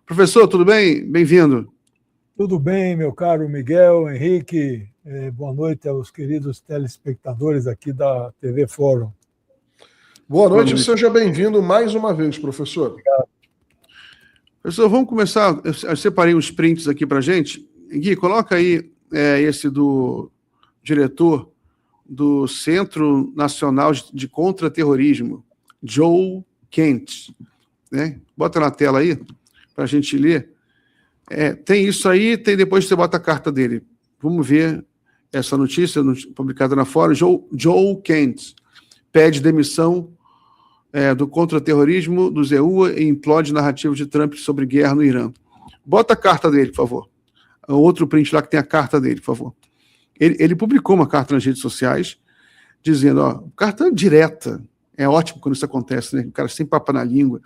Professor, tudo bem? Bem-vindo. Tudo bem, meu caro Miguel, Henrique. Boa noite aos queridos telespectadores aqui da TV Fórum. Boa noite e seja bem-vindo mais uma vez, professor. Obrigado. Professor, vamos começar. Eu separei uns prints aqui para a gente. Gui, coloca aí esse do diretor do Centro Nacional de Contra-Terrorismo, Joe Kent. Né? Bota na tela aí, para a gente ler. Tem isso aí, depois você bota a carta dele. Vamos ver essa notícia publicada na Fórum. Joe Kent pede demissão do contra-terrorismo do ZEUA e implode narrativa de Trump sobre guerra no Irã. Bota a carta dele, por favor. Outro print lá que tem a carta dele, por favor. Ele publicou uma carta nas redes sociais dizendo, carta direta. É ótimo quando isso acontece, né? O cara sem papo na língua.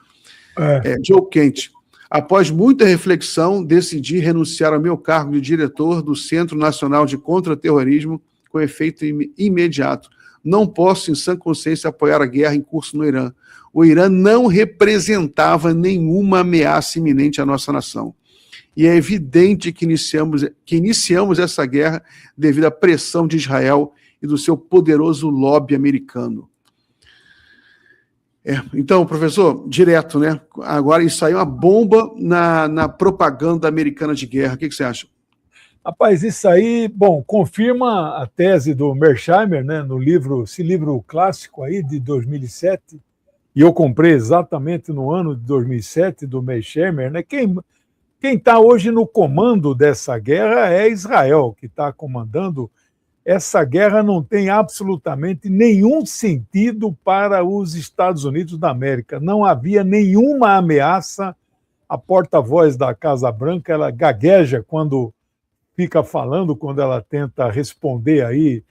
Joe Kent. Após muita reflexão, decidi renunciar ao meu cargo de diretor do Centro Nacional de Contra-Terrorismo com efeito imediato. Não posso, em sã consciência, apoiar a guerra em curso no Irã. O Irã não representava nenhuma ameaça iminente à nossa nação. E é evidente que iniciamos essa guerra devido à pressão de Israel e do seu poderoso lobby americano. Então, professor, direto, né? Agora isso aí é uma bomba na propaganda americana de guerra. O que você acha? Rapaz, isso aí, confirma a tese do Mearsheimer, né, no esse livro clássico aí de 2007, e eu comprei exatamente no ano de 2007, do Mearsheimer, né? Quem está hoje no comando dessa guerra é Israel, que está comandando. Essa guerra não tem absolutamente nenhum sentido para os Estados Unidos da América. Não havia nenhuma ameaça. A porta-voz da Casa Branca, ela gagueja quando fica falando, quando ela tenta responder aí.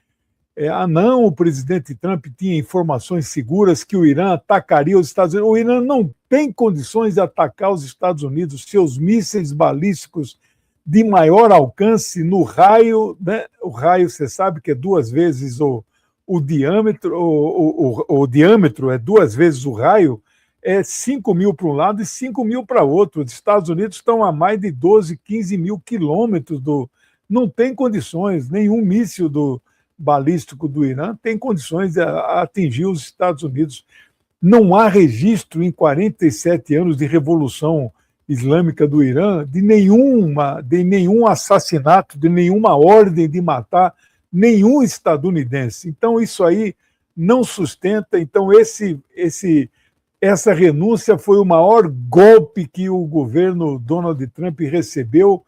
Não, o presidente Trump tinha informações seguras que o Irã atacaria os Estados Unidos. O Irã não tem condições de atacar os Estados Unidos. Seus mísseis balísticos de maior alcance no raio, né? O raio, você sabe que é 2 vezes o diâmetro, o diâmetro é 2 vezes o raio, é 5 mil para um lado e 5 mil para outro. Os Estados Unidos estão a mais de 12, 15 mil quilômetros não tem condições, nenhum míssil balístico do Irã tem condições de atingir os Estados Unidos. Não há registro em 47 anos de revolução islâmica do Irã de nenhum assassinato, de nenhuma ordem de matar nenhum estadunidense. Então isso aí não sustenta. Então essa renúncia foi o maior golpe que o governo Donald Trump recebeu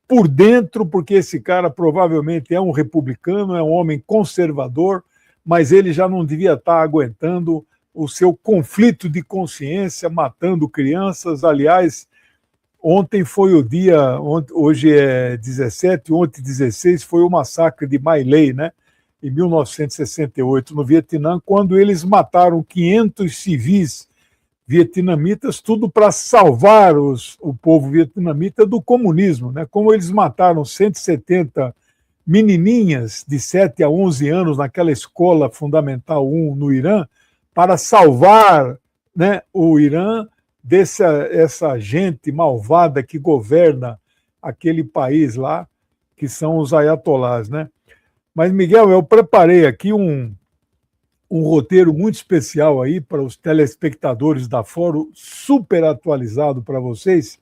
por dentro, porque esse cara provavelmente é um republicano, é um homem conservador, mas ele já não devia estar aguentando o seu conflito de consciência, matando crianças. Aliás, ontem foi o dia, hoje é 17, ontem 16, foi o massacre de My Lai, né? Em 1968, no Vietnã, quando eles mataram 500 civis vietnamitas, tudo para salvar o povo vietnamita do comunismo, né? Como eles mataram 170 menininhas de 7 a 11 anos naquela escola fundamental 1 no Irã, para salvar, né, o Irã essa gente malvada que governa aquele país lá, que são os ayatolás, né? Mas, Miguel, eu preparei aqui um roteiro muito especial aí para os telespectadores da Fórum, super atualizado para vocês.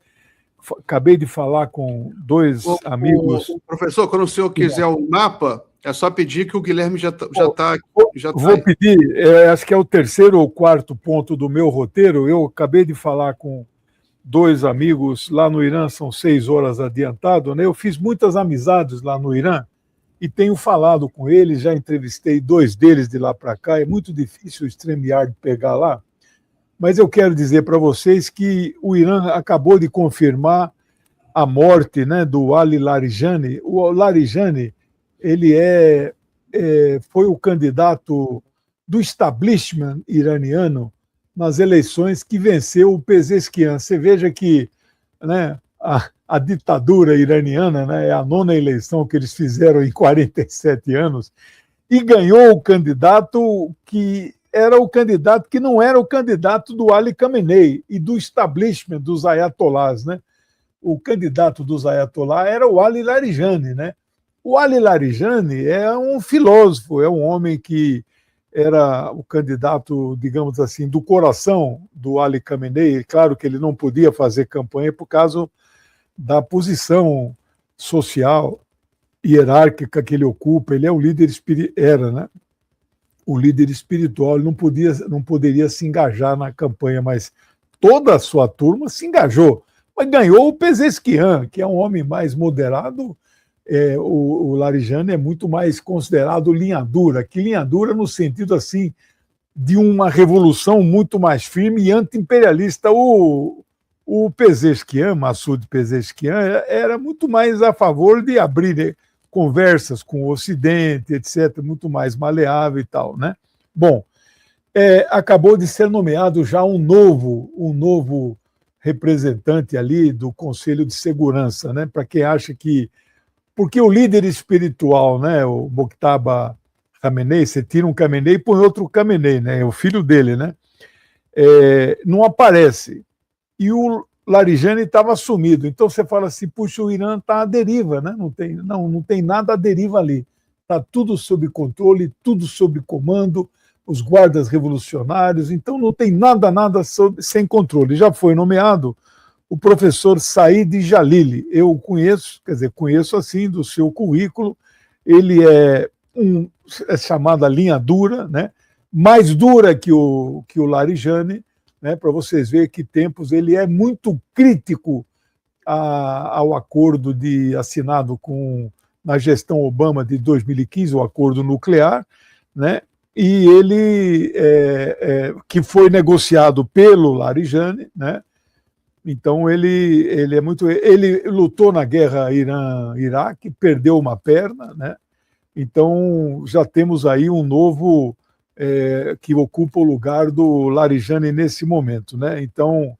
Acabei de falar com 2 amigos. Professor, quando o senhor quiser o mapa, é só pedir que o Guilherme já está. Vou pedir, acho que é o 3º ou 4º ponto do meu roteiro. Eu acabei de falar com 2 amigos lá no Irã, são 6 horas adiantado, né? Eu fiz muitas amizades lá no Irã e tenho falado com eles, já entrevistei 2 deles de lá para cá. É muito difícil o StreamYard pegar lá, mas eu quero dizer para vocês que o Irã acabou de confirmar a morte, né, do Ali Larijani. O Larijani, ele foi o candidato do establishment iraniano nas eleições que venceu o Pezeshkian. Você veja que, né, a ditadura iraniana, né, é a 9ª eleição que eles fizeram em 47 anos, e ganhou o candidato que era o candidato que não era o candidato do Ali Khamenei e do establishment dos ayatolás, né? o candidato dos Ayatollah era o Ali Larijani, né? O Ali Larijani é um filósofo, é um homem que era o candidato, digamos assim, do coração do Ali Khamenei. Claro que ele não podia fazer campanha por causa da posição social, hierárquica que ele ocupa. Ele é o líder espiritual, né? O líder espiritual. Ele não poderia se engajar na campanha, mas toda a sua turma se engajou. Mas ganhou o Pezeshkian, que é um homem mais moderado. O Larijani é muito mais considerado linha dura, que linha dura no sentido assim de uma revolução muito mais firme e anti-imperialista. O Pezeshkian, Massoud Pezeshkian, era muito mais a favor de abrir conversas com o Ocidente, etc., muito mais maleável e tal, né? Bom, acabou de ser nomeado já um novo representante ali do Conselho de Segurança, né? Para quem acha que... Porque o líder espiritual, né, o Mojtaba Khamenei, você tira um Khamenei e põe outro Khamenei, né? É o filho dele, né? Não aparece. E o Larijani estava sumido. Então você fala assim, puxa, o Irã está à deriva, né? Não tem nada à deriva ali. Está tudo sob controle, tudo sob comando, os guardas revolucionários, então não tem nada sem controle. Já foi nomeado o professor Said Jalili. Eu conheço assim do seu currículo. Ele é chamada linha dura, né? Mais dura que o Larijani, né? Para vocês verem que tempos ele é muito crítico ao acordo assinado na gestão Obama de 2015, o acordo nuclear, né? E ele que foi negociado pelo Larijani, né? Então ele lutou na guerra Irã-Iraque, perdeu uma perna, né? Então já temos aí um novo que ocupa o lugar do Larijani nesse momento, né? Então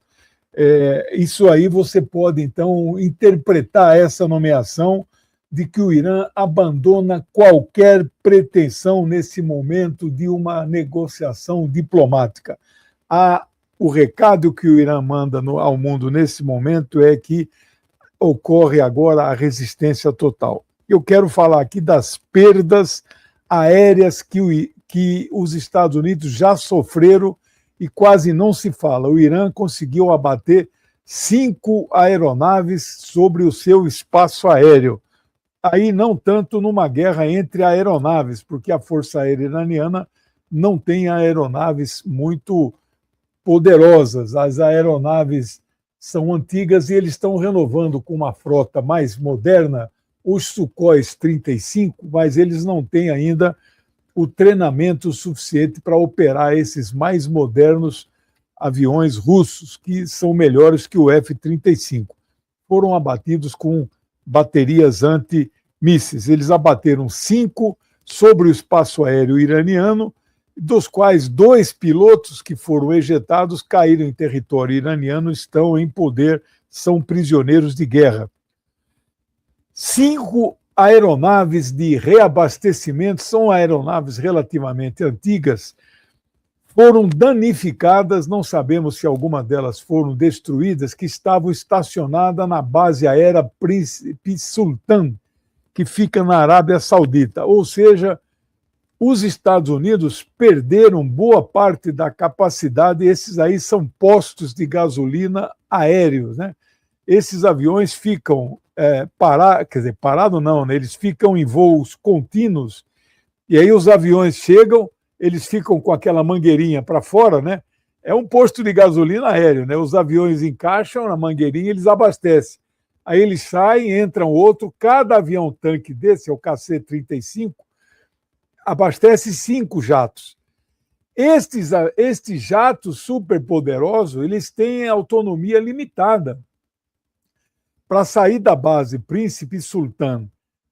isso aí você pode então interpretar essa nomeação de que o Irã abandona qualquer pretensão nesse momento de uma negociação diplomática. O recado que o Irã manda ao mundo nesse momento é que ocorre agora a resistência total. Eu quero falar aqui das perdas aéreas que os Estados Unidos já sofreram e quase não se fala. O Irã conseguiu abater 5 aeronaves sobre o seu espaço aéreo. Aí não tanto numa guerra entre aeronaves, porque a Força Aérea Iraniana não tem aeronaves muito poderosas. As aeronaves são antigas e eles estão renovando com uma frota mais moderna os Sukhoi 35, mas eles não têm ainda o treinamento suficiente para operar esses mais modernos aviões russos, que são melhores que o F-35. Foram abatidos com baterias antimísseis. Eles abateram 5 sobre o espaço aéreo iraniano, dos quais 2 pilotos que foram ejetados caíram em território iraniano, estão em poder, são prisioneiros de guerra. 5 aeronaves de reabastecimento, são aeronaves relativamente antigas, foram danificadas, não sabemos se alguma delas foram destruídas, que estavam estacionadas na base aérea Príncipe Sultan, que fica na Arábia Saudita. Ou seja, os Estados Unidos perderam boa parte da capacidade, esses aí são postos de gasolina aéreos, né? Esses aviões ficam parados não, né? Eles ficam em voos contínuos, e aí os aviões chegam, eles ficam com aquela mangueirinha para fora, né? É um posto de gasolina aéreo, né? Os aviões encaixam na mangueirinha, eles abastecem. Aí eles saem, entram outro, cada avião-tanque desse, é o KC-35, abastece 5 jatos. Estes jatos superpoderosos, eles têm autonomia limitada. Para sair da base Príncipe Sultan,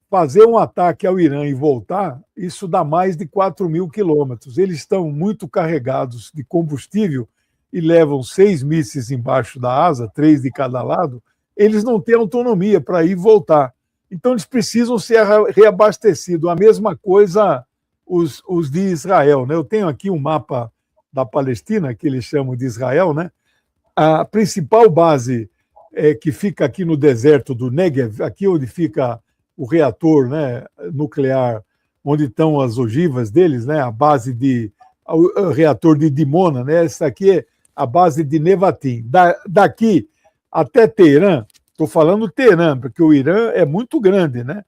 fazer um ataque ao Irã e voltar, isso dá mais de 4.000 quilômetros. Eles estão muito carregados de combustível e levam 6 mísseis embaixo da asa, 3 de cada lado. Eles não têm autonomia para ir e voltar. Então, eles precisam ser reabastecidos. A mesma coisa os de Israel, né? Eu tenho aqui um mapa da Palestina, que eles chamam de Israel, né? A principal base que fica aqui no deserto do Negev, aqui onde fica o reator, né, nuclear, onde estão as ogivas deles, né, a base o reator de Dimona, né, essa aqui é a base de Nevatim. Daqui até Teherã, estou falando Teherã, porque o Irã é muito grande, né?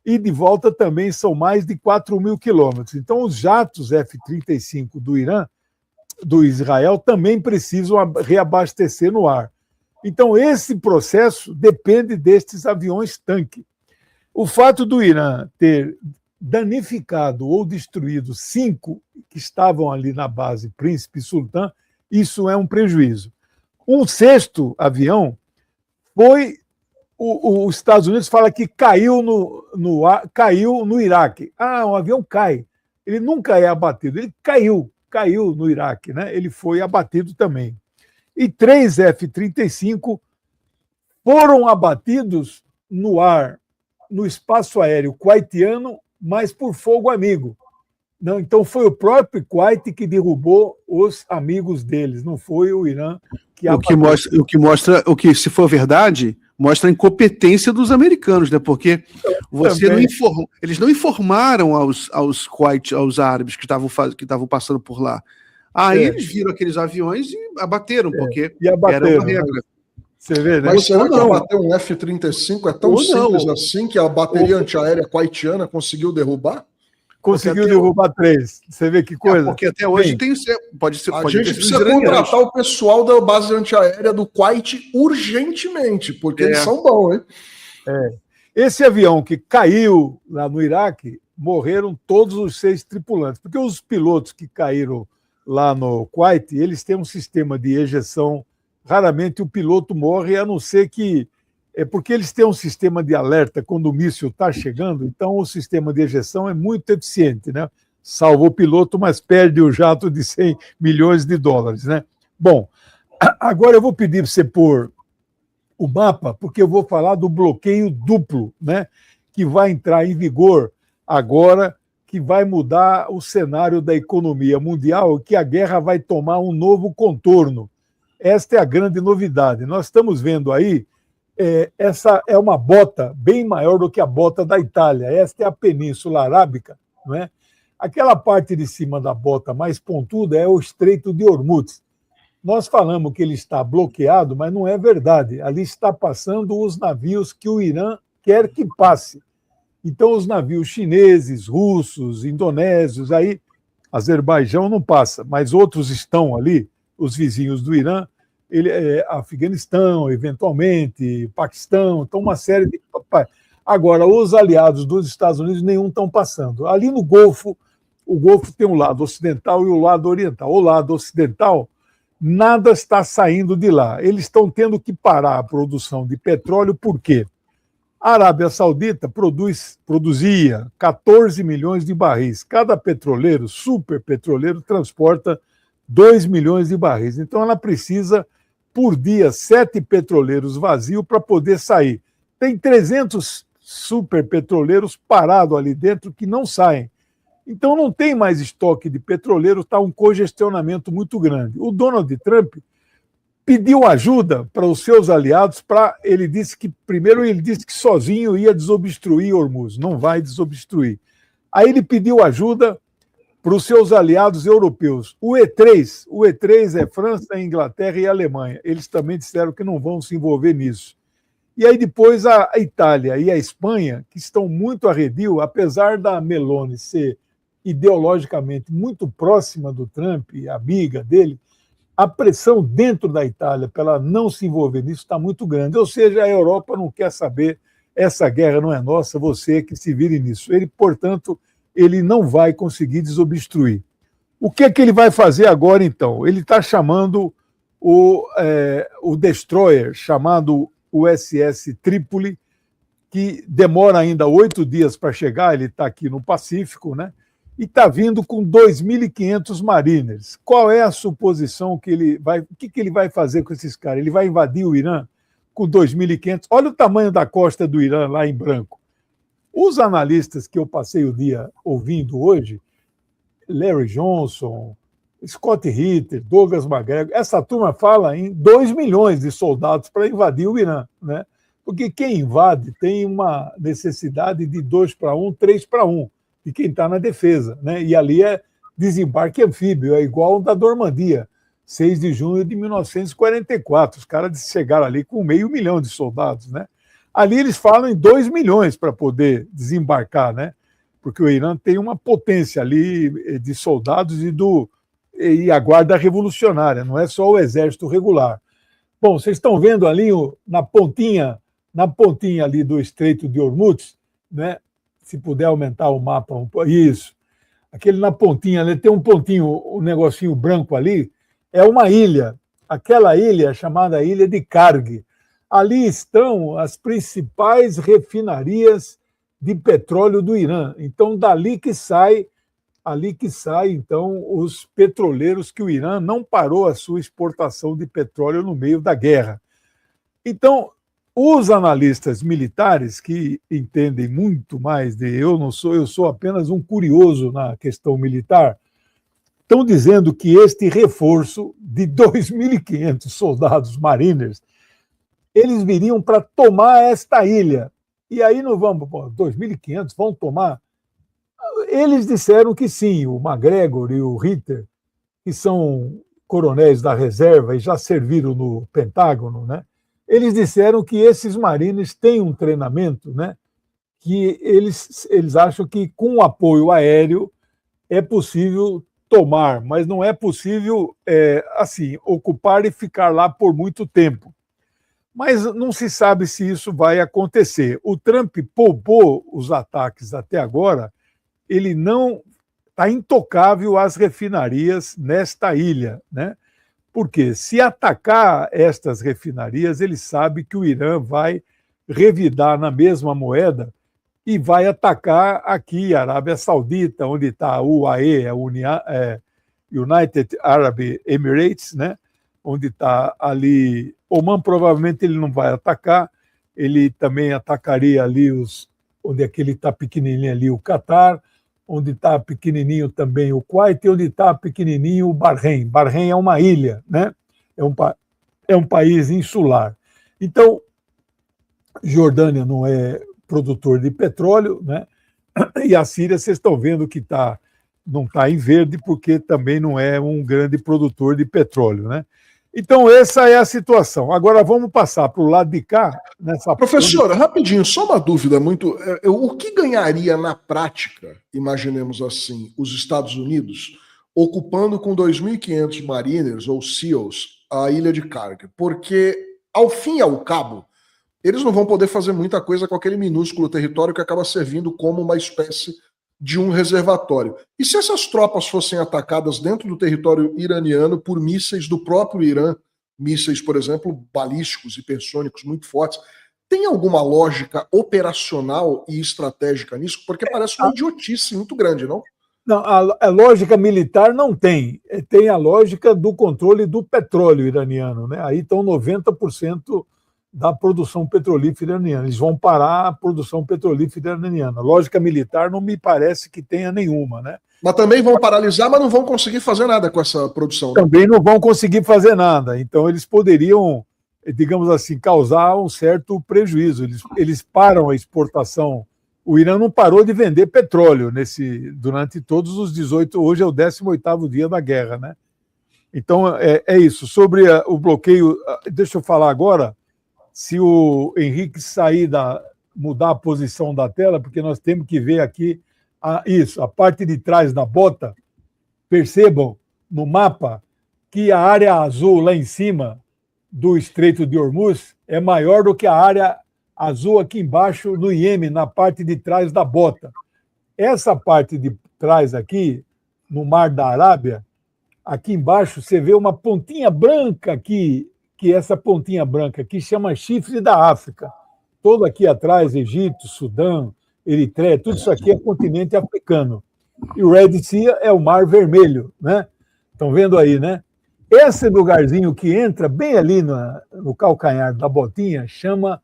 E de volta também são mais de 4.000 quilômetros. Então, os jatos F-35 do Irã, do Israel, também precisam reabastecer no ar. Então, esse processo depende destes aviões-tanque. O fato do Irã ter danificado ou destruído 5 que estavam ali na base Príncipe Sultan, isso é um prejuízo. Um 6º avião foi... Os Estados Unidos fala que caiu no Iraque. Um avião cai. Ele nunca é abatido. Ele caiu no Iraque, né? Ele foi abatido também. E 3 F-35 foram abatidos no ar, no espaço aéreo kuwaitiano, mas por fogo amigo. Não, então foi o próprio Kuwait que derrubou os amigos deles, não foi o Irã que abateu. O que, se for verdade, mostra a incompetência dos americanos, né? Porque eles não informaram aos Kuwait, aos árabes que estavam passando por lá. Aí eles viram aqueles aviões e abateram, porque era uma regra. Você vê, né? Mas será que abater um F-35 é tão simples assim que a bateria antiaérea kuwaitiana conseguiu derrubar? Conseguiu derrubar 3. Você vê que coisa. Porque até hoje pode ser. A gente precisa contratar o pessoal da base antiaérea do Kuwait urgentemente, porque eles são bons, hein? Esse avião que caiu lá no Iraque, morreram todos os 6 tripulantes, porque os pilotos que caíram lá no Kuwait, eles têm um sistema de ejeção. Raramente o piloto morre, a não ser que... porque eles têm um sistema de alerta quando o míssil está chegando, então o sistema de ejeção é muito eficiente, né? Salva o piloto, mas perde o jato de 100 milhões de dólares, né? Bom, agora eu vou pedir para você pôr o mapa, porque eu vou falar do bloqueio duplo, né? Que vai entrar em vigor agora, que vai mudar o cenário da economia mundial, que a guerra vai tomar um novo contorno. Esta é a grande novidade. Nós estamos vendo aí, essa é uma bota bem maior do que a bota da Itália. Esta é a Península Arábica, não é? Aquela parte de cima da bota mais pontuda é o Estreito de Hormuz. Nós falamos que ele está bloqueado, mas não é verdade. Ali está passando os navios que o Irã quer que passe. Então, os navios chineses, russos, indonésios, aí Azerbaijão não passa, mas outros estão ali, os vizinhos do Irã, Afeganistão, eventualmente, Paquistão, então uma série de... Agora, os aliados dos Estados Unidos, nenhum estão passando. Ali no Golfo, o Golfo tem um lado ocidental e o lado oriental. O lado ocidental, nada está saindo de lá. Eles estão tendo que parar a produção de petróleo, por quê? A Arábia Saudita produzia 14 milhões de barris. Cada petroleiro, super petroleiro, transporta 2 milhões de barris. Então, ela precisa, por dia, 7 petroleiros vazios para poder sair. Tem 300 super petroleiros parados ali dentro que não saem. Então, não tem mais estoque de petroleiro, está um congestionamento muito grande. O Donald Trump pediu ajuda para os seus aliados, primeiro ele disse que sozinho ia desobstruir Hormuz, não vai desobstruir. Aí ele pediu ajuda para os seus aliados europeus. O E3 é França, Inglaterra e Alemanha. Eles também disseram que não vão se envolver nisso. E aí depois a Itália e a Espanha, que estão muito arredio, apesar da Meloni ser ideologicamente muito próxima do Trump, amiga dele, a pressão dentro da Itália para ela não se envolver nisso está muito grande. Ou seja, a Europa não quer saber, essa guerra não é nossa, você que se vire nisso. Portanto, ele não vai conseguir desobstruir. O que é que ele vai fazer agora, então? Ele está chamando o destroyer, chamado USS Trípoli, que demora ainda 8 dias para chegar, ele está aqui no Pacífico, né? E está vindo com 2.500 mariners. Qual é a suposição que ele vai... O que ele vai fazer com esses caras? Ele vai invadir o Irã com 2.500? Olha o tamanho da costa do Irã lá em branco. Os analistas que eu passei o dia ouvindo hoje, Larry Johnson, Scott Ritter, Douglas MacGregor, essa turma fala em 2 milhões de soldados para invadir o Irã, né? Porque quem invade tem uma necessidade de 2-1, 3-1, de quem está na defesa, né? E ali é desembarque anfíbio, é igual ao da Normandia, 6 de junho de 1944. Os caras chegaram ali com 500 mil de soldados, né? Ali eles falam em 2 milhões para poder desembarcar, né? Porque o Irã tem uma potência ali de soldados e a guarda revolucionária, não é só o exército regular. Bom, vocês estão vendo ali na pontinha ali do Estreito de Hormuz, né? Se puder aumentar o mapa um pouco, isso. Aquele na pontinha ali, tem um pontinho, um negocinho branco ali, é uma ilha. Aquela ilha chamada Ilha de Karg. Ali estão as principais refinarias de petróleo do Irã. Então, ali que sai, então, os petroleiros que o Irã não parou a sua exportação de petróleo no meio da guerra. Então, os analistas militares, que entendem muito mais eu sou apenas um curioso na questão militar, estão dizendo que este reforço de 2.500 soldados mariners, eles viriam para tomar esta ilha. E aí não vamos, 2.500 vão tomar? Eles disseram que sim, o MacGregor e o Ritter, que são coronéis da reserva e já serviram no Pentágono, né? Eles disseram que esses marines têm um treinamento, né? Que eles acham que com o apoio aéreo é possível tomar, mas não é possível assim ocupar e ficar lá por muito tempo. Mas não se sabe se isso vai acontecer. O Trump poupou os ataques até agora, ele não está intocável às refinarias nesta ilha, né? Porque se atacar estas refinarias, ele sabe que o Irã vai revidar na mesma moeda e vai atacar aqui a Arábia Saudita, onde está a UAE, United Arab Emirates, né? Onde está ali. Oman provavelmente ele não vai atacar, ele também atacaria ali onde aquele está pequenininho ali, o Catar, onde está pequenininho também o Kuwait e onde está pequenininho o Bahrein. Bahrein é uma ilha, né? É um país insular. Então, Jordânia não é produtor de petróleo, né? E a Síria, vocês estão vendo que não está em verde, porque também não é um grande produtor de petróleo, né? Então, essa é a situação. Agora, vamos passar para o lado de cá. Professora, rapidinho, só uma dúvida muito. O que ganharia na prática, imaginemos assim, os Estados Unidos ocupando com 2.500 mariners ou SEALs a ilha de Karg? Porque, ao fim e ao cabo, eles não vão poder fazer muita coisa com aquele minúsculo território que acaba servindo como uma espécie de um reservatório. E se essas tropas fossem atacadas dentro do território iraniano por mísseis do próprio Irã, mísseis, por exemplo, balísticos, hipersônicos muito fortes, tem alguma lógica operacional e estratégica nisso? Porque parece uma idiotice muito grande, não? Não, a lógica militar não tem. Tem a lógica do controle do petróleo iraniano, né? Aí estão 90% da produção petrolífera iraniana. Eles vão parar a produção petrolífera iraniana. Lógica militar não me parece que tenha nenhuma, né? Mas também vão paralisar, mas não vão conseguir fazer nada com essa produção. Também não vão conseguir fazer nada. Então, eles poderiam, digamos assim, causar um certo prejuízo. Eles param a exportação. O Irã não parou de vender petróleo durante todos os 18... Hoje é o 18º dia da guerra, né? Então, é isso. Sobre o bloqueio... Deixa eu falar agora... Se o Henrique mudar a posição da tela, porque nós temos que ver aqui a parte de trás da bota. Percebam no mapa que a área azul lá em cima do Estreito de Hormuz é maior do que a área azul aqui embaixo no Iêmen, na parte de trás da bota. Essa parte de trás aqui, no Mar da Arábia, aqui embaixo você vê uma pontinha branca aqui, que essa pontinha branca aqui chama chifre da África. Todo aqui atrás, Egito, Sudão, Eritreia, tudo isso aqui é continente africano. E o Red Sea é o Mar Vermelho, né? Estão vendo aí, né? Esse lugarzinho que entra bem ali no calcanhar da botinha chama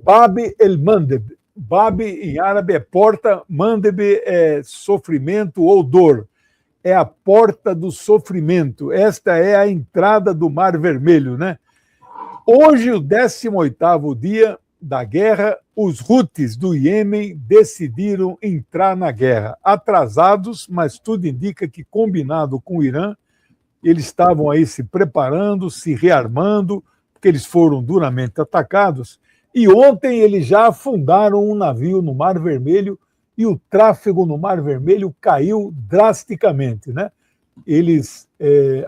Bab el-Mandeb. Bab em árabe é porta, Mandeb é sofrimento ou dor. é a porta do sofrimento. Esta é a entrada do Mar Vermelho, né? Hoje, o 18º dia da guerra, os Houthis do Iêmen decidiram entrar na guerra. Atrasados, mas tudo indica que, combinado com o Irã, eles estavam aí se preparando, se rearmando, porque eles foram duramente atacados. E ontem eles já afundaram um navio no Mar Vermelho e o tráfego no Mar Vermelho caiu drasticamente, né? Eles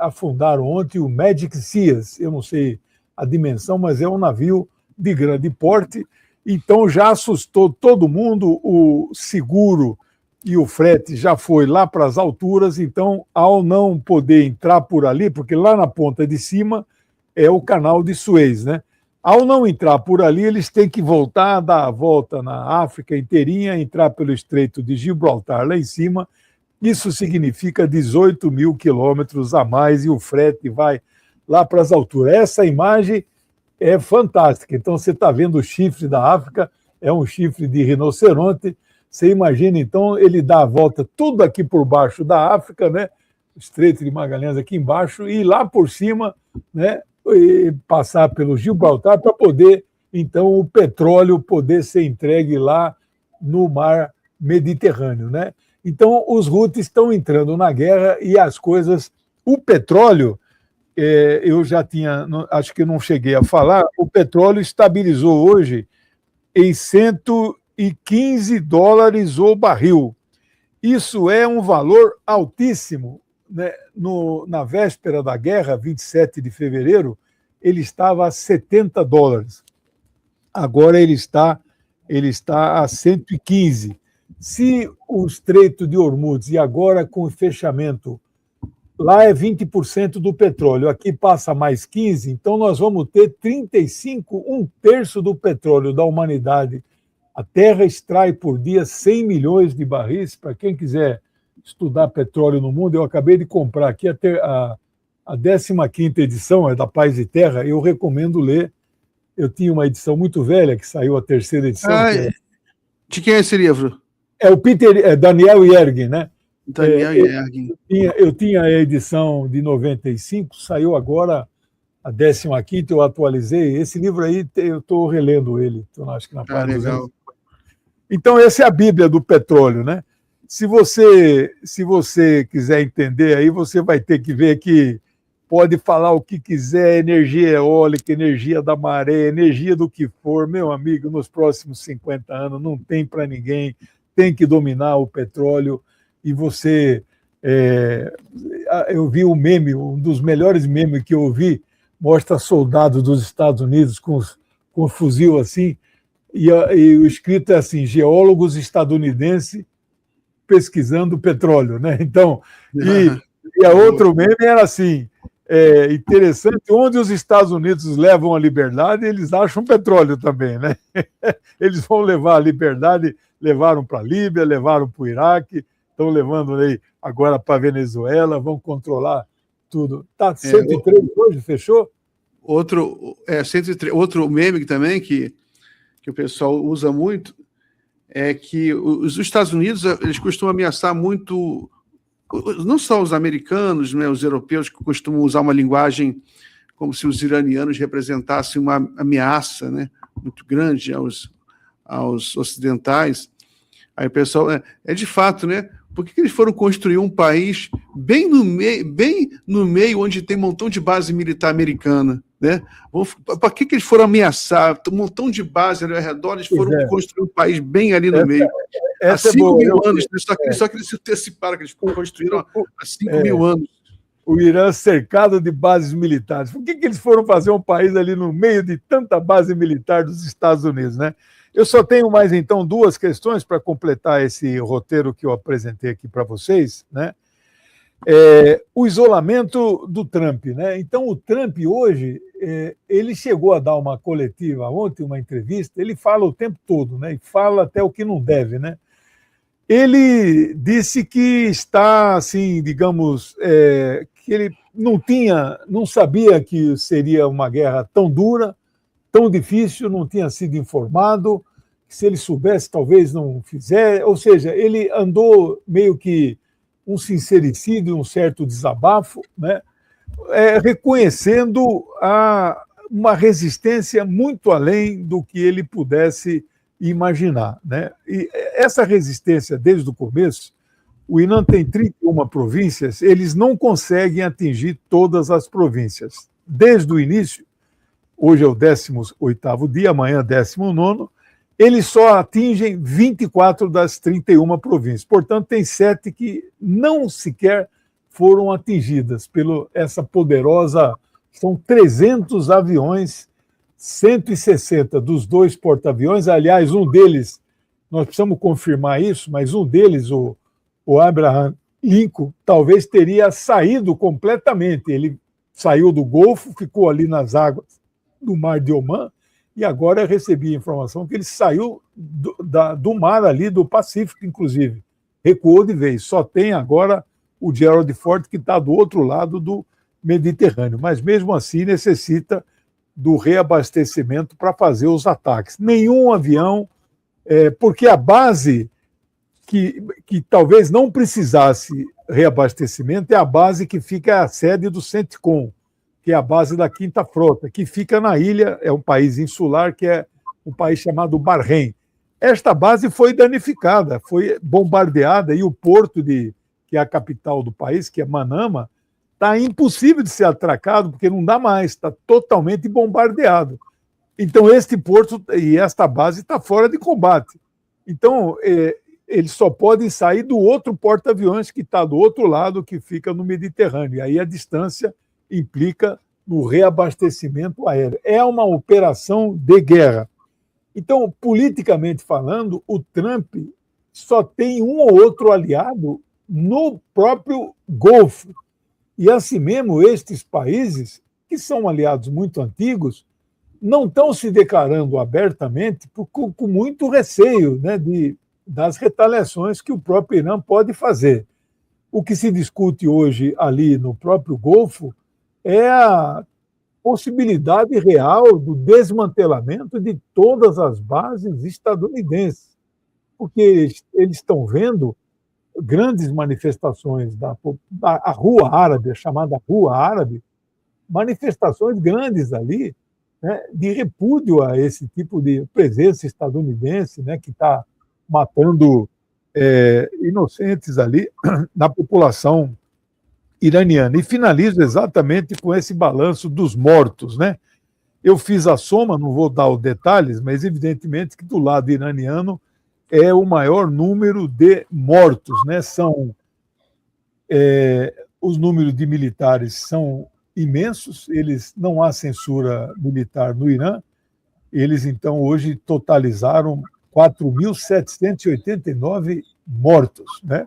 afundaram ontem o Magic Seas, eu não sei a dimensão, mas é um navio de grande porte, então já assustou todo mundo, o seguro e o frete já foi lá para as alturas, então, ao não poder entrar por ali, porque lá na ponta de cima é o canal de Suez, né? Ao não entrar por ali, eles têm que voltar, dar a volta na África inteirinha, entrar pelo Estreito de Gibraltar lá em cima. Isso significa 18 mil quilômetros a mais e o frete vai lá para as alturas. Essa imagem é fantástica. Então, você está vendo o chifre da África, é um chifre de rinoceronte. Você imagina, então, ele dá a volta tudo aqui por baixo da África, né? O Estreito de Magalhães aqui embaixo, e lá por cima, né? E passar pelo Gibraltar para poder, então, o petróleo poder ser entregue lá no mar Mediterrâneo, né? Então, os Houthis estão entrando na guerra e as coisas... O petróleo, eu já tinha, acho que não cheguei a falar, o petróleo estabilizou hoje em 115 dólares o barril. Isso é um valor altíssimo, né? Na véspera da guerra, 27 de fevereiro, ele estava a 70 dólares. Agora ele está a 115. Se o Estreito de Hormuz, e agora com o fechamento, lá é 20% do petróleo, aqui passa mais 15%, então nós vamos ter 35%, um terço do petróleo da humanidade. A Terra extrai por dia 100 milhões de barris. Para quem quiser estudar petróleo no mundo, eu acabei de comprar aqui a 15ª edição, é da Paz e Terra, eu recomendo ler. Eu tinha uma edição muito velha, que saiu a 3ª edição. De quem é esse livro? É o Daniel Yergin, né? Daniel Yergin. Eu tinha a edição de 95, saiu agora a 15ª, eu atualizei. Esse livro aí, eu estou relendo ele. Acho que na página legal. Então, essa é a Bíblia do petróleo, né? Se você quiser entender, aí você vai ter que ver que pode falar o que quiser, energia eólica, energia da maré, energia do que for. Meu amigo, nos próximos 50 anos não tem para ninguém, tem que dominar o petróleo. E você... eu vi um meme, um dos melhores memes que eu ouvi, mostra soldados dos Estados Unidos com o fuzil assim, e o escrito é assim: geólogos estadunidenses pesquisando petróleo, né? Então, e a outro meme era assim: interessante, onde os Estados Unidos levam a liberdade, eles acham petróleo também, né? Eles vão levar a liberdade, levaram para a Líbia, levaram para o Iraque, estão levando aí agora para a Venezuela, vão controlar tudo. Está 103 hoje, fechou? Outro 103, outro meme também que o pessoal usa muito é que os Estados Unidos, eles costumam ameaçar muito, não só os americanos, né, os europeus, que costumam usar uma linguagem como se os iranianos representassem uma ameaça, né, muito grande aos ocidentais. Aí o pessoal, de fato, né? Por que eles foram construir um país bem no meio onde tem um montão de base militar americana? Né? Para que eles foram ameaçar? Um montão de base ali ao redor, eles foram construir um país bem ali no meio. Há 5 mil anos, só que eles se anteciparam, que eles construíram há 5 mil anos. O Irã cercado de bases militares. Por que eles foram fazer um país ali no meio de tanta base militar dos Estados Unidos, né? Eu só tenho mais, então, 2 questões para completar esse roteiro que eu apresentei aqui para vocês, né? O isolamento do Trump, né? Então, o Trump hoje, ele chegou a dar uma coletiva ontem, uma entrevista, ele fala o tempo todo, né? E fala até o que não deve, né? Ele disse que está, assim, digamos, que ele não sabia que seria uma guerra tão dura, tão difícil, não tinha sido informado, que se ele soubesse talvez não fizesse, ou seja, ele andou meio que um sincericídio, um certo desabafo, né? Reconhecendo uma resistência muito além do que ele pudesse imaginar, né? E essa resistência, desde o começo, o Irã tem 31 províncias, eles não conseguem atingir todas as províncias. Desde o início, hoje é o 18º dia, amanhã é 19º, eles só atingem 24 das 31 províncias. Portanto, tem 7 que não sequer foram atingidas pela essa poderosa... São 300 aviões, 160 dos 2 porta-aviões. Aliás, um deles, nós precisamos confirmar isso, mas um deles, o Abraham Lincoln, talvez teria saído completamente. Ele saiu do Golfo, ficou ali nas águas do Mar de Omã, e agora recebi a informação que ele saiu do mar ali, do Pacífico, inclusive. Recuou de vez. Só tem agora o Gerald Ford, que está do outro lado do Mediterrâneo. Mas, mesmo assim, necessita do reabastecimento para fazer os ataques. Nenhum avião, porque a base que talvez não precisasse reabastecimento é a base que fica a sede do CENTCOM, que é a base da 5ª Frota, que fica na ilha, é um país insular, que é um país chamado Bahrein. Esta base foi danificada, foi bombardeada, e o porto, que é a capital do país, que é Manama, está impossível de ser atracado, porque não dá mais, está totalmente bombardeado. Então, este porto e esta base está fora de combate. Então, eles só podem sair do outro porta-aviões que está do outro lado, que fica no Mediterrâneo. E aí a distância implica no reabastecimento aéreo. É uma operação de guerra. Então, politicamente falando, o Trump só tem um ou outro aliado no próprio Golfo. E assim mesmo, estes países, que são aliados muito antigos, não estão se declarando abertamente com muito receio, né, das retaliações que o próprio Irã pode fazer. O que se discute hoje ali no próprio Golfo é a possibilidade real do desmantelamento de todas as bases estadunidenses, porque eles estão vendo grandes manifestações da Rua Árabe, a chamada Rua Árabe, manifestações grandes ali, né, de repúdio a esse tipo de presença estadunidense, né, que está matando inocentes ali na população iraniana. E finalizo exatamente com esse balanço dos mortos, né? Eu fiz a soma, não vou dar os detalhes, mas evidentemente que do lado iraniano é o maior número de mortos, né? Os números de militares são imensos, não há censura militar no Irã, eles então hoje totalizaram 4.789 mortos, né?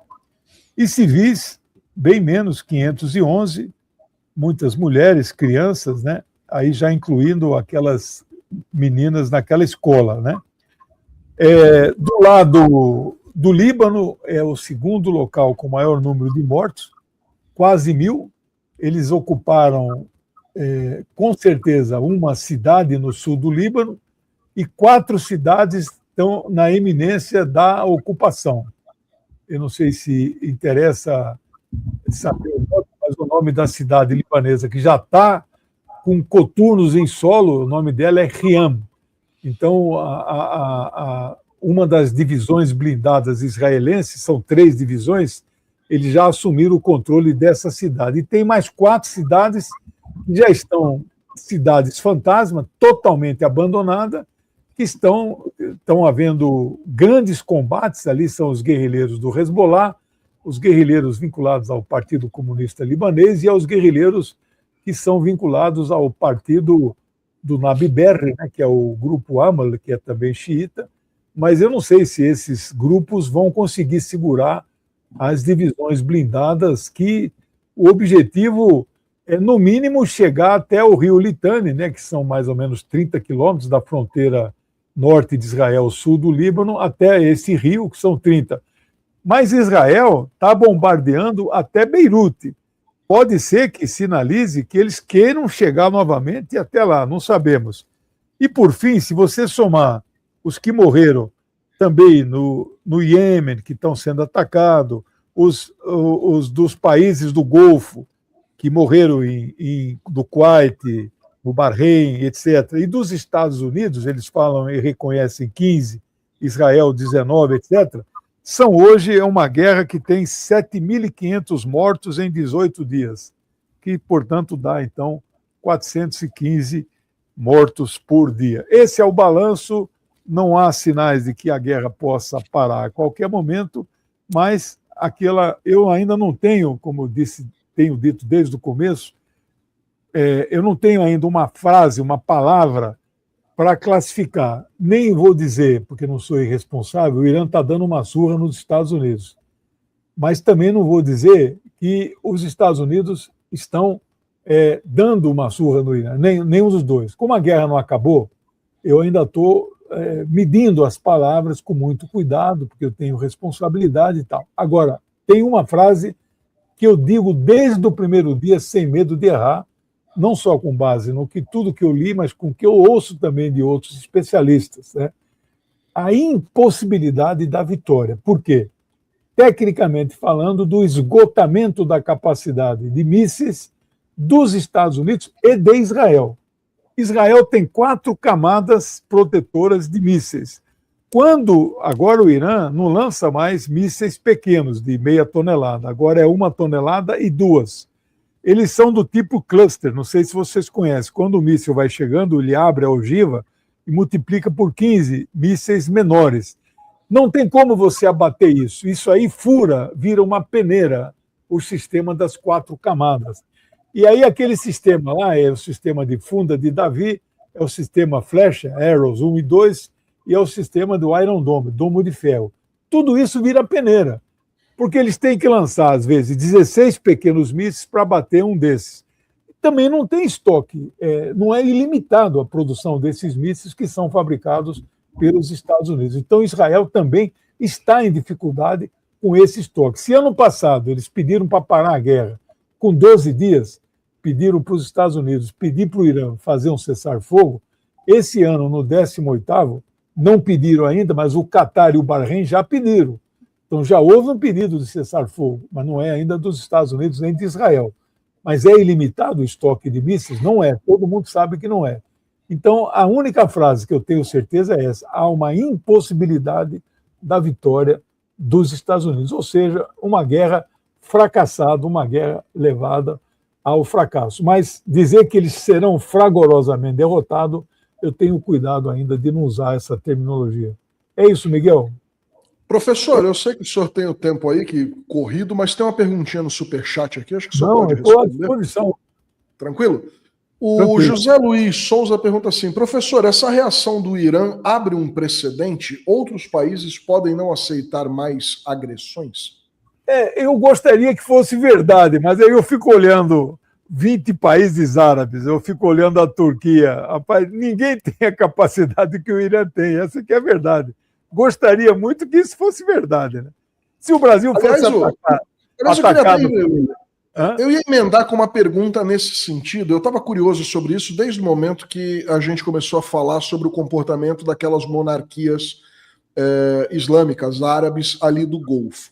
E civis, bem menos, 511, muitas mulheres, crianças, né? Aí já incluindo aquelas meninas naquela escola, né? Do lado do Líbano, é o segundo local com maior número de mortos, quase 1.000. Eles ocuparam, com certeza, uma cidade no sul do Líbano e 4 cidades estão na iminência da ocupação. Eu não sei se interessa saber o nome, mas o nome da cidade libanesa, que já está com coturnos em solo, o nome dela é Riam. Então, uma das divisões blindadas israelenses, são 3 divisões, eles já assumiram o controle dessa cidade. E tem mais 4 cidades que já estão cidades fantasma, totalmente abandonadas, que estão havendo grandes combates. Ali são os guerrilheiros do Hezbollah, os guerrilheiros vinculados ao Partido Comunista Libanês e aos guerrilheiros que são vinculados ao partido do Nabi Berri, né, que é o grupo Amal, que é também xiita, mas eu não sei se esses grupos vão conseguir segurar as divisões blindadas, que o objetivo é, no mínimo, chegar até o rio Litani, né, que são mais ou menos 30 quilômetros da fronteira norte de Israel, sul do Líbano, até esse rio, que são 30. Mas Israel está bombardeando até Beirute. Pode ser que sinalize que eles queiram chegar novamente até lá, não sabemos. E, por fim, se você somar os que morreram também no Iêmen, que estão sendo atacados, os dos países do Golfo, que morreram do Kuwait, no Bahrein, etc. E dos Estados Unidos, eles falam e reconhecem 15, Israel 19, etc. São hoje uma guerra que tem 7.500 mortos em 18 dias, que, portanto, dá, então, 415 mortos por dia. Esse é o balanço. Não há sinais de que a guerra possa parar a qualquer momento, mas eu ainda não tenho, como tenho dito desde o começo, eu não tenho ainda uma frase, uma palavra para classificar. Nem vou dizer, porque não sou irresponsável, o Irã está dando uma surra nos Estados Unidos. Mas também não vou dizer que os Estados Unidos estão dando uma surra no Irã, nenhum dos dois. Como a guerra não acabou, eu ainda estou medindo as palavras com muito cuidado, porque eu tenho responsabilidade e tal. Agora, tem uma frase que eu digo desde o primeiro dia, sem medo de errar, não só com base no que tudo que eu li, mas com o que eu ouço também de outros especialistas, né? A impossibilidade da vitória. Por quê? Tecnicamente falando, do esgotamento da capacidade de mísseis dos Estados Unidos e de Israel. Israel tem 4 camadas protetoras de mísseis. Quando agora o Irã não lança mais mísseis pequenos, de meia tonelada, agora é 1 tonelada e 2. Eles são do tipo cluster, não sei se vocês conhecem. Quando o míssil vai chegando, ele abre a ogiva e multiplica por 15 mísseis menores. Não tem como você abater isso. Isso aí fura, vira uma peneira, o sistema das 4 camadas. E aí aquele sistema lá é o sistema de funda de Davi, é o sistema flecha, Arrows 1 e 2, e é o sistema do Iron Dome, domo de ferro. Tudo isso vira peneira, porque eles têm que lançar, às vezes, 16 pequenos mísseis para bater um desses. Também não tem estoque, não é ilimitado a produção desses mísseis que são fabricados pelos Estados Unidos. Então, Israel também está em dificuldade com esse estoque. Se ano passado eles pediram para parar a guerra com 12 dias, pediram para os Estados Unidos pedir para o Irã fazer um cessar-fogo, esse ano, no 18º, não pediram ainda, mas o Catar e o Bahrein já pediram. Então já houve um pedido de cessar-fogo, mas não é ainda dos Estados Unidos nem de Israel. Mas é ilimitado o estoque de mísseis? Não é, todo mundo sabe que não é. Então, a única frase que eu tenho certeza é essa: há uma impossibilidade da vitória dos Estados Unidos, ou seja, uma guerra fracassada, uma guerra levada ao fracasso. Mas dizer que eles serão fragorosamente derrotados, eu tenho cuidado ainda de não usar essa terminologia. É isso, Miguel? Professor, eu sei que o senhor tem o tempo aí que corrido, mas tem uma perguntinha no superchat aqui, acho que o senhor pode responder. Estou à disposição. Tranquilo? O José Luiz Souza pergunta assim: professor, essa reação do Irã abre um precedente? Outros países podem não aceitar mais agressões? Eu gostaria que fosse verdade, mas aí eu fico olhando 20 países árabes, eu fico olhando a Turquia. Rapaz, ninguém tem a capacidade que o Irã tem, essa que é a verdade. Gostaria muito que isso fosse verdade, né? Se o Brasil fosse atacado... Eu ia emendar com uma pergunta nesse sentido. Eu estava curioso sobre isso desde o momento que a gente começou a falar sobre o comportamento daquelas monarquias islâmicas árabes ali do Golfo.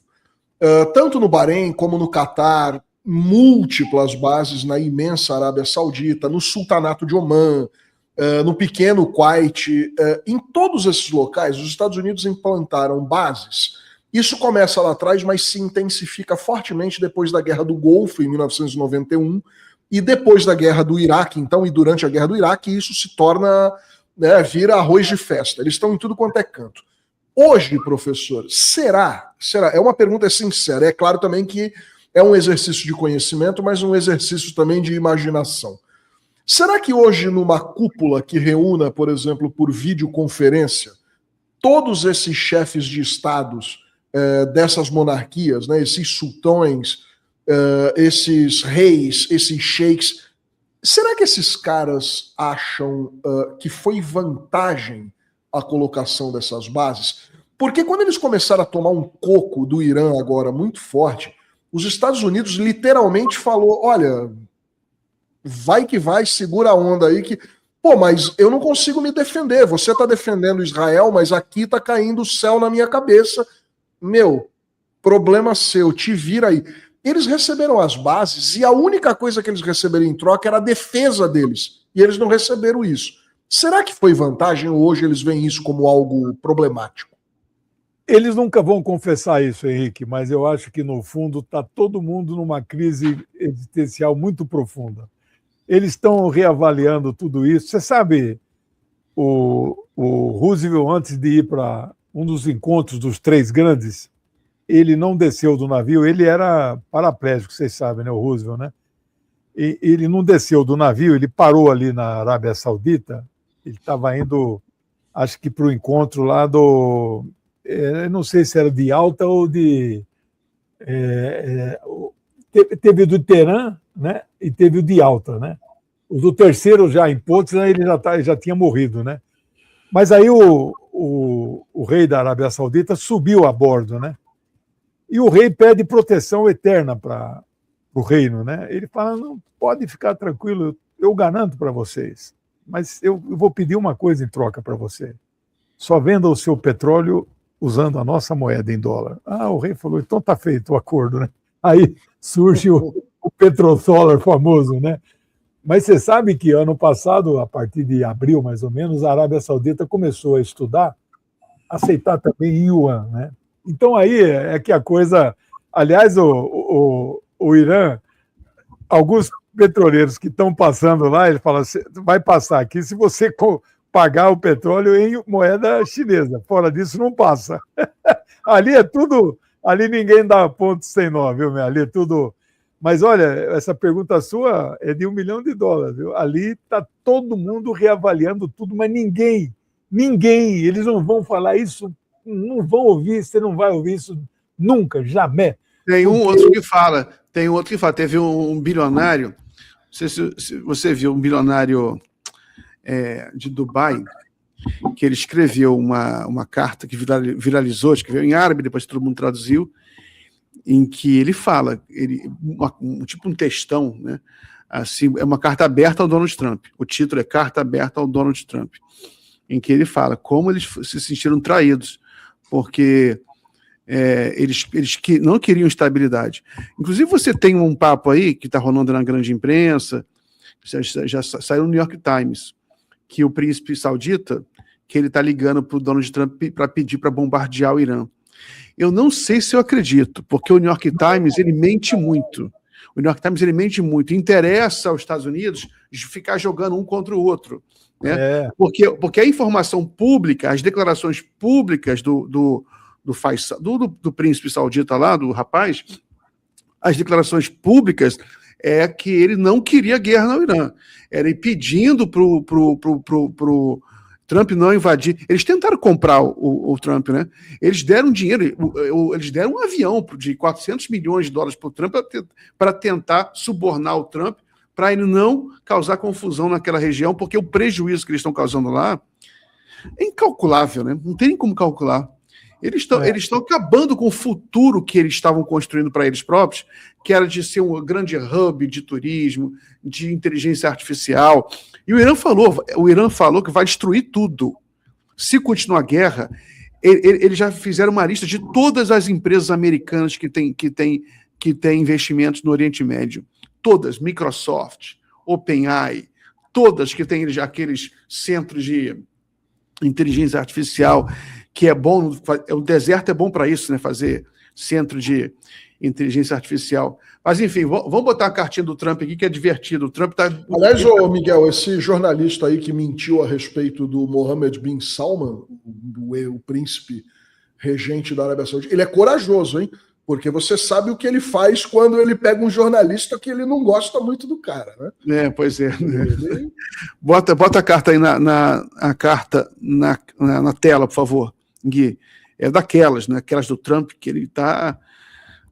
Tanto no Bahrein como no Catar, múltiplas bases na imensa Arábia Saudita, no Sultanato de Omã, no pequeno Kuwait, em todos esses locais, os Estados Unidos implantaram bases. Isso começa lá atrás, mas se intensifica fortemente depois da Guerra do Golfo, em 1991, e depois da Guerra do Iraque, então, e durante a Guerra do Iraque, isso se torna, vira arroz de festa. Eles estão em tudo quanto é canto. Hoje, professor, será? É uma pergunta sincera. É claro também que é um exercício de conhecimento, mas um exercício também de imaginação. Será que hoje, numa cúpula que reúna, por exemplo, por videoconferência, todos esses chefes de estados dessas monarquias, né, esses sultões, esses reis, esses sheiks, será que esses caras acham que foi vantagem a colocação dessas bases? Porque quando eles começaram a tomar um coco do Irã agora muito forte, os Estados Unidos literalmente falou: olha, vai que vai, segura a onda aí que... Pô, mas eu não consigo me defender. Você está defendendo Israel, mas aqui está caindo o céu na minha cabeça. Meu, problema seu, te vira aí. Eles receberam as bases e a única coisa que eles receberam em troca era a defesa deles. E eles não receberam isso. Será que foi vantagem ou hoje eles veem isso como algo problemático? Eles nunca vão confessar isso, Henrique, mas eu acho que, no fundo, está todo mundo numa crise existencial muito profunda. Eles estão reavaliando tudo isso. Você sabe, o Roosevelt, antes de ir para um dos encontros dos três grandes, ele não desceu do navio, ele era paraplégico, vocês sabem, né, o Roosevelt, né? E ele não desceu do navio, ele parou ali na Arábia Saudita, ele estava indo, acho que para o encontro lá do... não sei se era de Alta ou de... teve o do Teherã, né? E teve o de Alta, né? O do terceiro, já em Pontes, né, ele já tinha morrido, né? Mas aí o rei da Arábia Saudita subiu a bordo, né? E o rei pede proteção eterna para o reino, né? Ele fala, não, pode ficar tranquilo, eu garanto para vocês, mas eu vou pedir uma coisa em troca para você. Só venda o seu petróleo usando a nossa moeda em dólar. Ah, o rei falou, então tá feito o acordo, né? Aí surge o petrodólar famoso, né? Mas você sabe que ano passado, a partir de abril mais ou menos, a Arábia Saudita começou a estudar, aceitar também yuan, né? Então aí é que a coisa... Aliás, o Irã, alguns petroleiros que estão passando lá, ele fala, vai passar aqui se você pagar o petróleo em moeda chinesa. Fora disso, não passa. Ali é tudo... Ali ninguém dá ponto sem nó, viu? Ali é tudo... Mas olha, essa pergunta sua é de $1 milhão, viu? Ali está todo mundo reavaliando tudo, mas ninguém, eles não vão falar isso, não vão ouvir, você não vai ouvir isso nunca, jamais. Tem outro que fala, teve um bilionário, não sei se você viu, um bilionário de Dubai, que ele escreveu uma carta que viralizou, escreveu em árabe, depois todo mundo traduziu, em que ele fala, tipo um textão, né? Assim, é uma carta aberta ao Donald Trump. O título é Carta Aberta ao Donald Trump, em que ele fala como eles se sentiram traídos, porque eles não queriam estabilidade. Inclusive, você tem um papo aí que está rolando na grande imprensa, já saiu no New York Times, que o príncipe saudita, que ele está ligando para o Donald Trump para pedir para bombardear o Irã. Eu não sei se eu acredito, porque o New York Times ele mente muito. O New York Times ele mente muito. Interessa aos Estados Unidos ficar jogando um contra o outro, né? Porque a informação pública, as declarações públicas do príncipe saudita lá, do rapaz, as declarações públicas é que ele não queria guerra no Irã. Era pedindo pro Trump não invadir. Eles tentaram comprar o Trump, né? Eles deram dinheiro, eles deram um avião de $400 milhões para o Trump para tentar subornar o Trump, para ele não causar confusão naquela região, porque o prejuízo que eles estão causando lá é incalculável, né? Não tem nem como calcular. Eles estão acabando com o futuro que eles estavam construindo para eles próprios, que era de ser um grande hub de turismo, de inteligência artificial. E o Irã falou que vai destruir tudo. Se continuar a guerra, eles já fizeram uma lista de todas as empresas americanas que têm investimentos no Oriente Médio. Todas, Microsoft, OpenAI, todas que têm aqueles centros de inteligência artificial, que é bom, o deserto é bom para isso, né? Fazer centro de inteligência artificial. Mas, enfim, vamos botar a cartinha do Trump aqui, que é divertido. O Trump tá... Aliás, ô Miguel, esse jornalista aí que mentiu a respeito do Mohammed bin Salman, o príncipe regente da Arábia Saudita, ele é corajoso, hein? Porque você sabe o que ele faz quando ele pega um jornalista que ele não gosta muito do cara, né? Pois é. Ele... Bota a carta aí a carta na tela, por favor, Gui. É daquelas, né? Aquelas do Trump, que ele está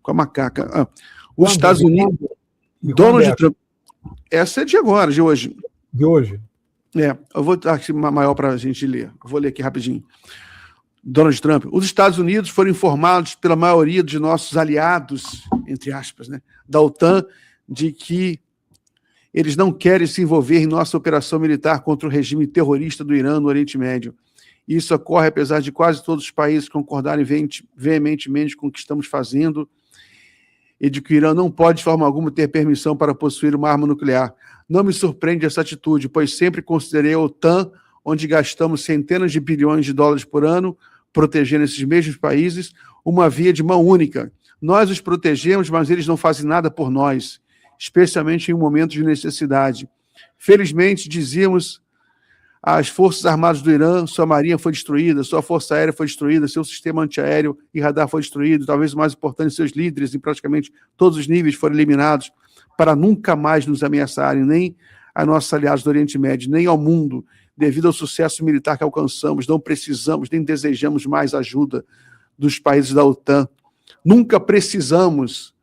com a macaca. Os Estados Unidos... Donald Trump... Essa é de agora, de hoje. De hoje? Eu vou dar aqui uma maior para a gente ler. Vou ler aqui rapidinho. Donald Trump, os Estados Unidos foram informados pela maioria de nossos aliados, entre aspas, né, da OTAN, de que eles não querem se envolver em nossa operação militar contra o regime terrorista do Irã no Oriente Médio. e isso ocorre apesar de quase todos os países concordarem veementemente com o que estamos fazendo, e de que o Irã não pode, de forma alguma, ter permissão para possuir uma arma nuclear. Não me surpreende essa atitude, pois sempre considerei a OTAN, onde gastamos centenas de bilhões de dólares por ano, protegendo esses mesmos países, uma via de mão única. Nós os protegemos, mas eles não fazem nada por nós, especialmente em um momento de necessidade. Felizmente, dizíamos, as Forças Armadas do Irã, sua marinha foi destruída, sua força aérea foi destruída, seu sistema antiaéreo e radar foi destruído, talvez o mais importante, seus líderes em praticamente todos os níveis foram eliminados para nunca mais nos ameaçarem, nem a nossos aliados do Oriente Médio, nem ao mundo, devido ao sucesso militar que alcançamos. Não precisamos, nem desejamos mais ajuda dos países da OTAN. Nunca precisamos.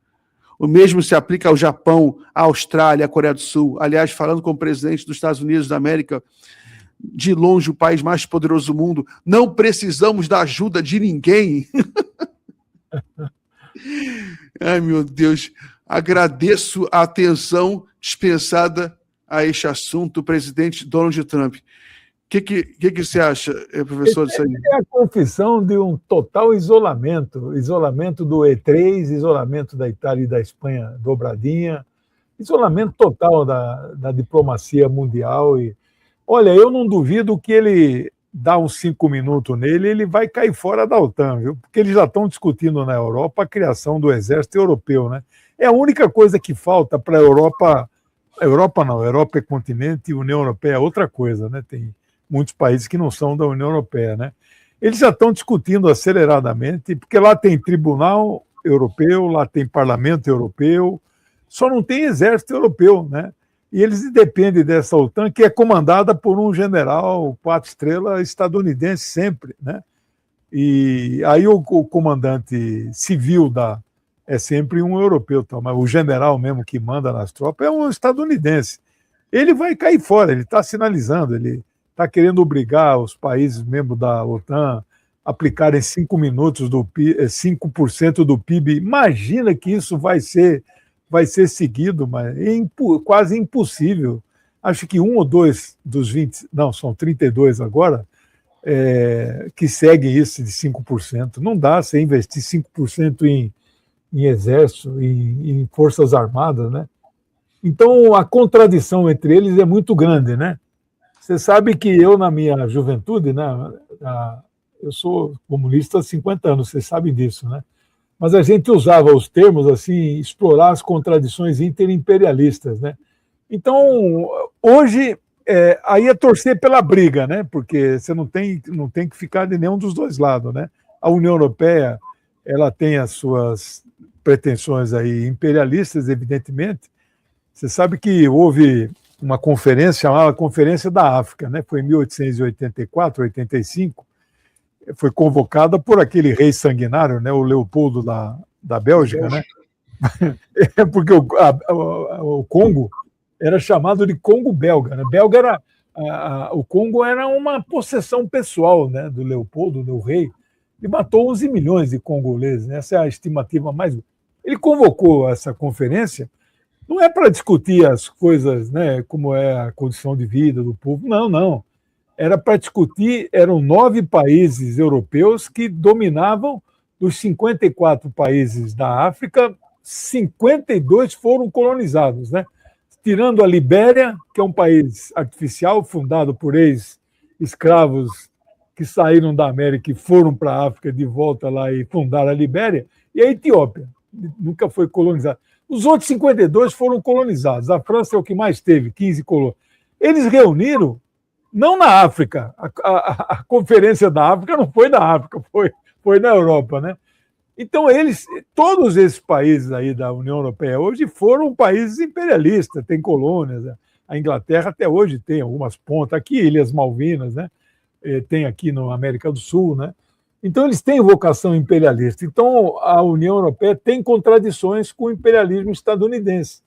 O mesmo se aplica ao Japão, à Austrália, à Coreia do Sul. Aliás, falando com o presidente dos Estados Unidos da América, de longe o país mais poderoso do mundo, não precisamos da ajuda de ninguém. Ai, meu Deus. Agradeço a atenção dispensada a este assunto, presidente Donald Trump. O que você acha, professor, disso aí? É a confissão de um total isolamento. Isolamento do E3, isolamento da Itália e da Espanha dobradinha, isolamento total da diplomacia mundial. E, olha, eu não duvido que ele dá uns 5 minutos nele, ele vai cair fora da OTAN, viu? Porque eles já estão discutindo na Europa a criação do exército europeu, né? É a única coisa que falta para a Europa. Europa não, Europa é continente e União Europeia é outra coisa, né? Tem muitos países que não são da União Europeia, né? Eles já estão discutindo aceleradamente, porque lá tem tribunal europeu, lá tem parlamento europeu, só não tem exército europeu, né? E eles dependem dessa OTAN, que é comandada por um general 4 estrelas estadunidense sempre, né? E aí o comandante civil é sempre um europeu, mas o general mesmo que manda nas tropas é um estadunidense. Ele vai cair fora, ele está sinalizando, ele está querendo obrigar os países membros da OTAN a aplicarem 5% do PIB. Imagina que isso vai ser seguido, mas é quase impossível. Acho que 1 ou 2 dos 20, não, são 32 agora, que seguem isso de 5%. Não dá você investir 5% em exército, em forças armadas, né? Então, a contradição entre eles é muito grande, né? Você sabe que eu, na minha juventude, né, eu sou comunista há 50 anos, vocês sabem disso, né? Mas a gente usava os termos assim, explorar as contradições interimperialistas, né? Então, hoje, aí é torcer pela briga, né? Porque você não tem que ficar de nenhum dos dois lados, né? A União Europeia, ela tem as suas pretensões aí imperialistas, evidentemente. Você sabe que houve uma conferência chamada Conferência da África, né? Foi em 1884, 85, foi convocada por aquele rei sanguinário, né? O Leopoldo da Bélgica, né? Porque o Congo era chamado de Congo belga, né? O Congo era uma possessão pessoal, né? Do Leopoldo, do rei. Ele matou 11 milhões de congoleses, né? Essa é a estimativa mais. Ele convocou essa conferência. Não é para discutir as coisas, né, como é a condição de vida do povo, não. Era para discutir, eram 9 países europeus que dominavam, dos 54 países da África, 52 foram colonizados, né? Tirando a Libéria, que é um país artificial, fundado por ex-escravos que saíram da América e foram para a África de volta lá e fundaram a Libéria, e a Etiópia, nunca foi colonizada. Os outros 52 foram colonizados. A França é o que mais teve, 15 colônias. Eles reuniram, não na África, a Conferência da África não foi na África, foi na Europa, né? Então, todos esses países aí da União Europeia hoje foram países imperialistas, tem colônias. A Inglaterra até hoje tem algumas pontas, aqui Ilhas Malvinas, né? Tem aqui na América do Sul, né? Então, eles têm vocação imperialista. Então, a União Europeia tem contradições com o imperialismo estadunidense.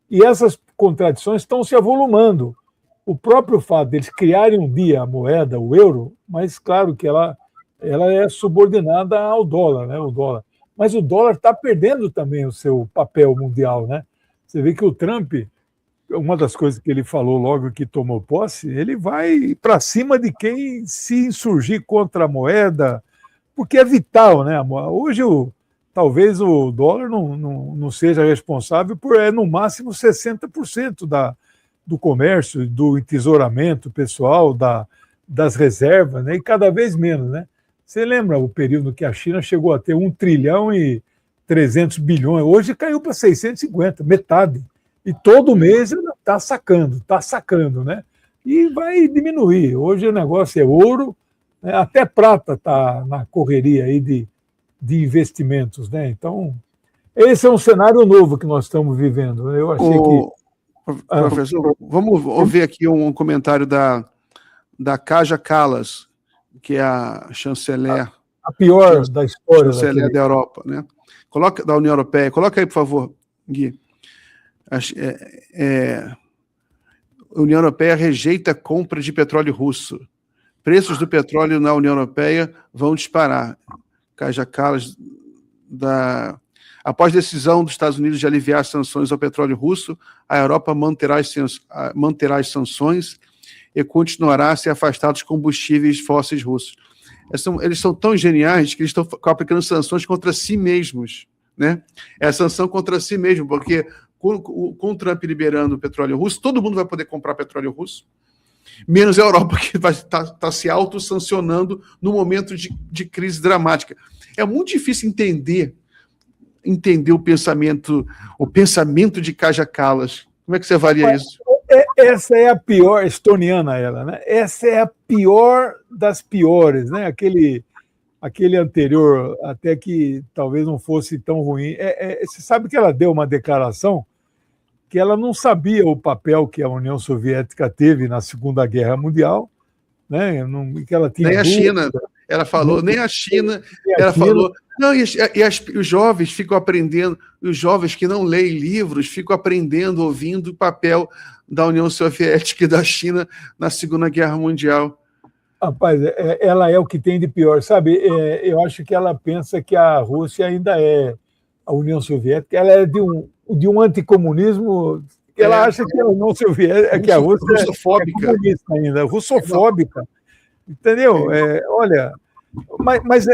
E essas contradições estão se avolumando. O próprio fato deles criarem um dia a moeda, o euro, mas claro que ela é subordinada ao dólar, né? O dólar. Mas o dólar está perdendo também o seu papel mundial, né? Você vê que o Trump uma das coisas que ele falou logo que tomou posse, ele vai para cima de quem se insurgir contra a moeda, porque é vital, né? Hoje, talvez o dólar não seja responsável por, no máximo, 60% do comércio, do entesouramento pessoal, das reservas, né? E cada vez menos, né? Você lembra o período que a China chegou a ter 1 trilhão e 300 bilhões, hoje caiu para 650, metade. E todo mês ela está sacando, né? E vai diminuir. Hoje o negócio é ouro, né? Até prata está na correria aí de investimentos, né? Então, esse é um cenário novo que nós estamos vivendo. Eu achei que... Professor, vamos ouvir aqui um comentário da Kaja Kallas, que é a chanceler... A pior da história. Chanceler da Europa, né? Da União Europeia. Coloca aí, por favor, Gui. A União Europeia rejeita a compra de petróleo russo. Preços do petróleo na União Europeia vão disparar. Kaja Kallas, após decisão dos Estados Unidos de aliviar as sanções ao petróleo russo, a Europa manterá as sanções e continuará a se afastar dos combustíveis fósseis russos. Eles são tão geniais que eles estão aplicando sanções contra si mesmos, né? É a sanção contra si mesmo, porque com o Trump liberando o petróleo russo, todo mundo vai poder comprar petróleo russo, menos a Europa, que vai estar se autossancionando no momento de crise dramática. É muito difícil entender o pensamento de Kaja Kallas. Como é que você avalia isso? Essa é a pior, estoniana ela, né? Essa é a pior das piores, né? Aquele anterior, até que talvez não fosse tão ruim. Você sabe que ela deu uma declaração que ela não sabia o papel que a União Soviética teve na Segunda Guerra Mundial, né? Que ela tinha nem a China, ela falou, nem a China, ela falou. Não, os jovens ficam aprendendo, os jovens que não leem livros ficam aprendendo, ouvindo o papel da União Soviética e da China na Segunda Guerra Mundial. Rapaz, ela é o que tem de pior, sabe? Eu acho que ela pensa que a Rússia ainda é a União Soviética, ela é de um anticomunismo, ela acha que a União Soviética, que a Rússia é comunista ainda, russofóbica, entendeu? Olha, mas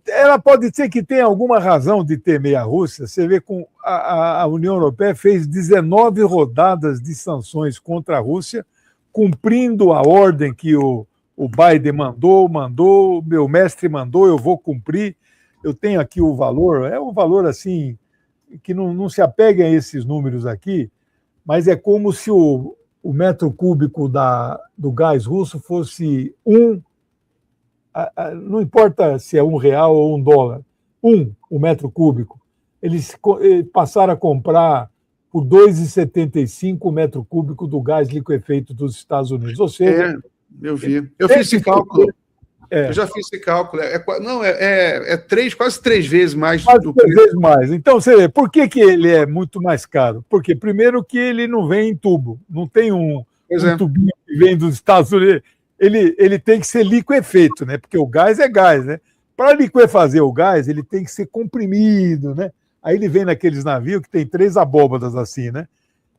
ela pode ser que tenha alguma razão de temer a Rússia. Você vê que a União Europeia fez 19 rodadas de sanções contra a Rússia, cumprindo a ordem que o Biden mandou, meu mestre mandou, eu vou cumprir. Eu tenho aqui o valor, é um valor assim, que não se apeguem a esses números aqui, mas é como se o metro cúbico do gás russo fosse não importa se é R$1 ou $1, o metro cúbico. Eles passaram a comprar por R$2,75 o metro cúbico do gás liquefeito dos Estados Unidos. Ou seja, eu vi. Eu fiz esse cálculo. Eu já fiz esse cálculo. Quase 3 vezes mais. Quase 3 vezes mais. Então, você vê, por que ele é muito mais caro? Porque, primeiro, que ele não vem em tubo. Não tem um tubinho que vem dos Estados Unidos. Ele tem que ser liquefeito, né? Porque o gás é gás, né? Para liquefazer o gás, ele tem que ser comprimido, né? Aí ele vem naqueles navios que tem 3 abóbadas assim, né?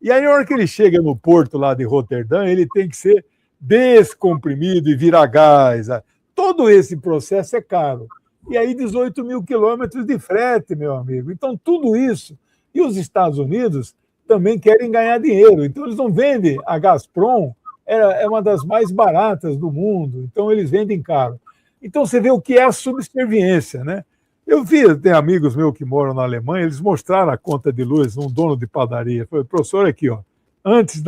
E aí, na hora que ele chega no porto lá de Roterdã, ele tem que ser descomprimido e virar gás. Todo esse processo é caro. E aí 18 mil quilômetros de frete, meu amigo. Então, tudo isso. E os Estados Unidos também querem ganhar dinheiro. Então, eles não vendem. A Gazprom é uma das mais baratas do mundo. Então, eles vendem caro. Então, você vê o que é a subserviência, né? Tem amigos meus que moram na Alemanha, eles mostraram a conta de luz, um dono de padaria. Falei, professor, aqui, ó, antes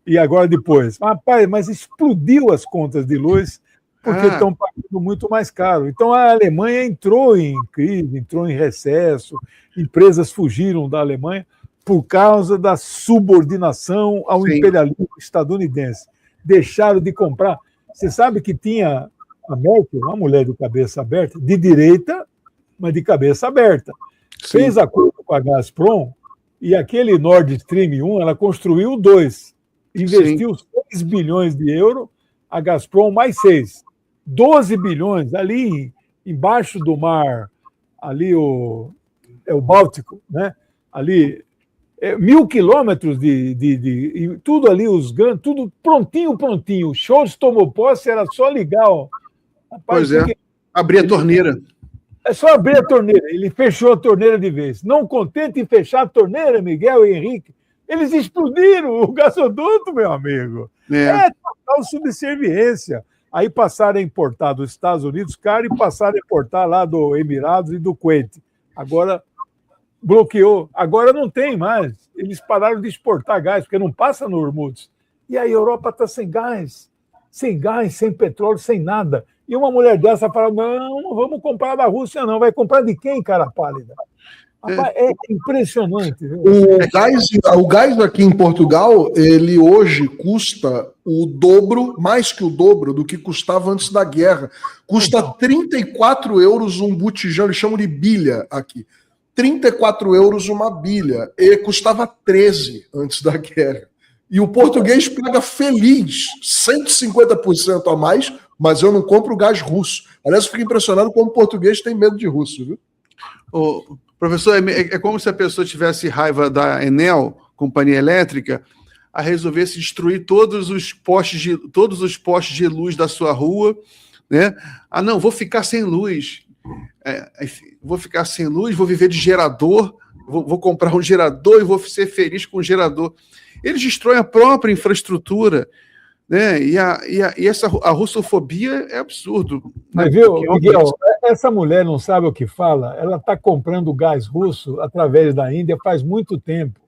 e agora depois. Rapaz, mas explodiu as contas de luz porque estão pagando muito mais caro. Então, a Alemanha entrou em crise, entrou em recesso, empresas fugiram da Alemanha por causa da subordinação ao imperialismo estadunidense. Deixaram de comprar. Você sabe que tinha a Merkel, uma mulher de cabeça aberta, de direita, mas de cabeça aberta. Sim. Fez acordo com a Gazprom e aquele Nord Stream 1, ela construiu 2. Investiu 6 bilhões de euros, a Gazprom mais 6. 12 bilhões ali embaixo do mar, ali é o Báltico, né? Ali 1.000 quilômetros de tudo ali, os ganhos, tudo prontinho. O Scholz tomou posse, era só ligar. Ó. Rapaz, pois é, abrir a torneira. É só abrir a torneira. Ele fechou a torneira de vez. Não contente em fechar a torneira, Miguel e Henrique, eles explodiram o gasoduto, meu amigo. É total subserviência. Aí passaram a importar dos Estados Unidos caro e passaram a importar lá do Emirados e do Kuwait. Agora bloqueou. Agora não tem mais. Eles pararam de exportar gás, porque não passa no Hormuz. E a Europa está sem gás, sem petróleo, sem nada. E uma mulher dessa fala, não vamos comprar da Rússia, não. Vai comprar de quem, cara pálida? É impressionante. Viu? O gás aqui em Portugal, ele hoje custa o dobro, mais que o dobro do que custava antes da guerra. Custa 34 euros um botijão, eles chamam de bilha aqui. 34 euros uma bilha. E custava 13 antes da guerra. E o português paga feliz 150% a mais, mas eu não compro gás russo. Aliás, eu fico impressionado como o português tem medo de russo, viu? Professor, é como se a pessoa tivesse raiva da Enel, companhia elétrica, a resolver se destruir todos os postes de luz da sua rua, né? Não, vou ficar sem luz. Vou viver de gerador, vou comprar um gerador e vou ser feliz com o gerador. Eles destroem a própria infraestrutura, né? E a russofobia é absurdo. Mas viu, Miguel, essa mulher não sabe o que fala, ela está comprando gás russo através da Índia faz muito tempo.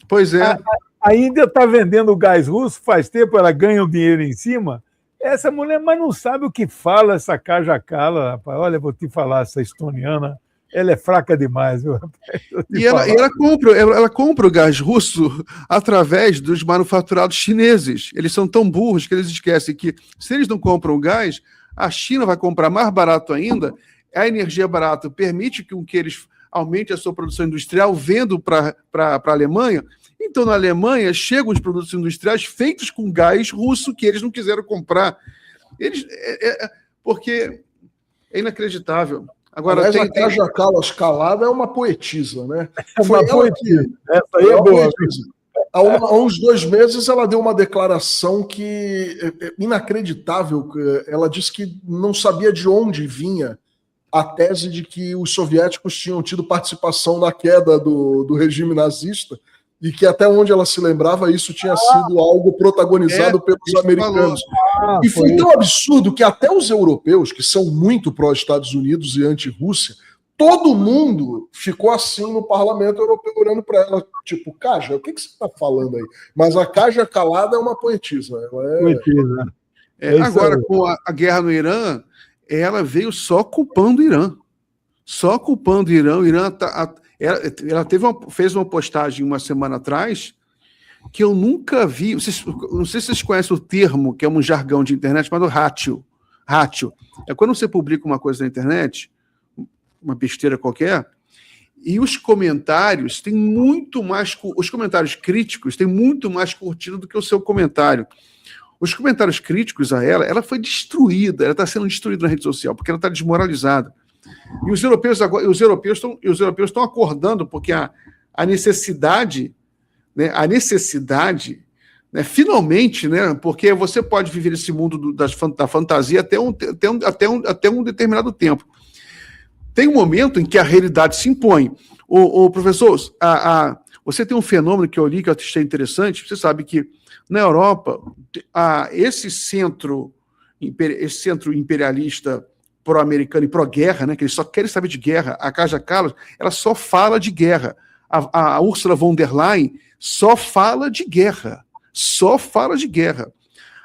Pois é. A Índia está vendendo gás russo faz tempo, ela ganha um dinheiro em cima. Essa mulher, mas não sabe o que fala essa Kaja Kallas, rapaz. Olha, vou te falar, essa estoniana, ela é fraca demais, viu, rapaz? E ela compra o gás russo através dos manufaturados chineses. Eles são tão burros que eles esquecem que, se eles não compram o gás, a China vai comprar mais barato ainda. A energia barata permite que eles aumentem a sua produção industrial, vendo para a Alemanha. Então, na Alemanha, chegam os produtos industriais feitos com gás russo que eles não quiseram comprar. Porque é inacreditável. Agora, a Kaja Kallas calada é uma poetisa, né? Foi ela que... Essa aí é boa. Há uns 2 meses ela deu uma declaração que é inacreditável. Ela disse que não sabia de onde vinha a tese de que os soviéticos tinham tido participação na queda do regime nazista e que até onde ela se lembrava isso tinha sido algo protagonizado pelos americanos. E foi tão absurdo que até os europeus, que são muito pró-Estados Unidos e anti-Rússia, todo mundo ficou assim no parlamento europeu olhando para ela, tipo, Kaja, o que você está falando aí? Mas a Kaja calada é uma poetisa. Ela é... Poetisa. Agora, com a guerra no Irã, ela veio só culpando o Irã. Só culpando o Irã. O Irã ela fez uma postagem uma semana atrás que eu nunca vi. Não sei se vocês conhecem o termo, que é um jargão de internet chamado ratio. Ratio. É quando você publica uma coisa na internet, uma besteira qualquer, e os comentários têm muito mais. Os comentários críticos têm muito mais curtida do que o seu comentário. Os comentários críticos a ela foi destruída, ela está sendo destruída na rede social, porque ela está desmoralizada. E os europeus agora, os europeus estão acordando, porque a necessidade, né, finalmente, né, porque você pode viver esse mundo da fantasia até um determinado tempo. Tem um momento em que a realidade se impõe. O professor, você tem um fenômeno que eu li que eu achei interessante. Você sabe que na Europa esse centro imperialista pró-americano e pró-guerra, né, que eles só querem saber de guerra, a Kaja Kallas, ela só fala de guerra. A Ursula von der Leyen só fala de guerra. Só fala de guerra.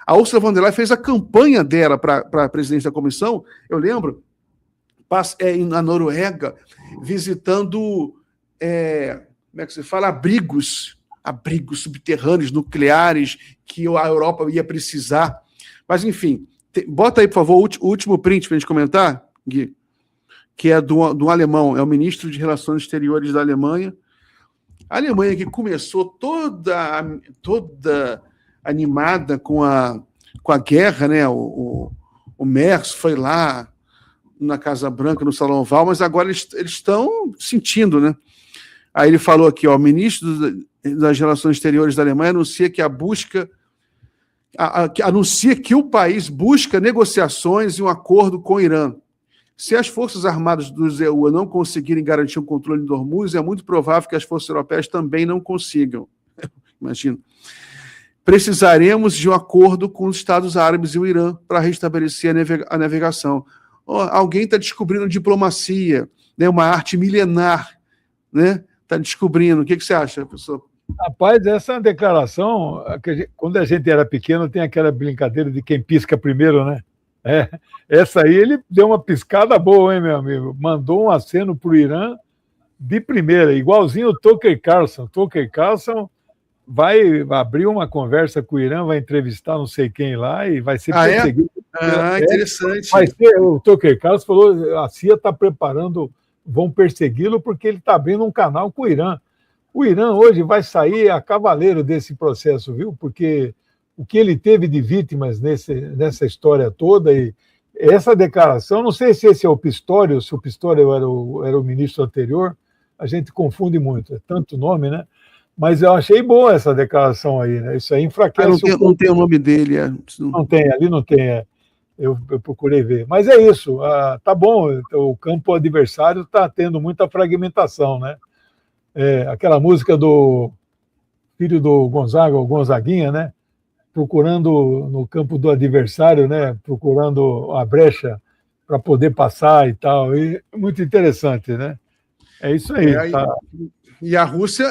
A Ursula von der Leyen fez a campanha dela para a presidência da comissão, eu lembro, na Noruega, visitando, como é que se fala, abrigos subterrâneos, nucleares, que a Europa ia precisar. Mas, enfim, bota aí, por favor, o último print para a gente comentar, Gui, que é do alemão, é o ministro de Relações Exteriores da Alemanha. A Alemanha que começou toda animada com a guerra, né? O Merz foi lá na Casa Branca, no Salão Oval, mas agora eles estão sentindo, né? Aí ele falou aqui, ó, ministro das Relações Exteriores da Alemanha anuncia que anuncia que o país busca negociações e um acordo com o Irã. Se as forças armadas do ZEU não conseguirem garantir um controle de Hormuz, é muito provável que as forças europeias também não consigam. Imagina. Precisaremos de um acordo com os Estados Árabes e o Irã para restabelecer a navegação. Alguém está descobrindo diplomacia, né, uma arte milenar, né? Está descobrindo. O que você acha, professor? Rapaz, essa declaração, quando a gente era pequeno, tem aquela brincadeira de quem pisca primeiro, né? Essa aí ele deu uma piscada boa, hein, meu amigo? Mandou um aceno para o Irã de primeira, igualzinho o Tucker Carlson. Tucker Carlson vai abrir uma conversa com o Irã, vai entrevistar não sei quem lá e vai ser perseguido. Interessante. Vai ser, o Tucker Carlson falou, a CIA está preparando, vão persegui-lo porque ele está abrindo um canal com o Irã. O Irã hoje vai sair a cavaleiro desse processo, viu? Porque o que ele teve de vítimas nessa história toda, e essa declaração, não sei se esse é o Pistório, se o Pistório era o ministro anterior, a gente confunde muito, é tanto nome, né? Mas eu achei boa essa declaração aí, né? Isso aí enfraquece. Não tem o nome dele. Não tem, ali não tem. Eu procurei ver. Mas é isso, tá bom, o campo adversário está tendo muita fragmentação, né? Aquela música do filho do Gonzaga, o Gonzaguinha, né? Procurando no campo do adversário, né? Procurando a brecha para poder passar e tal. E muito interessante, né? É isso aí. Tá. E a Rússia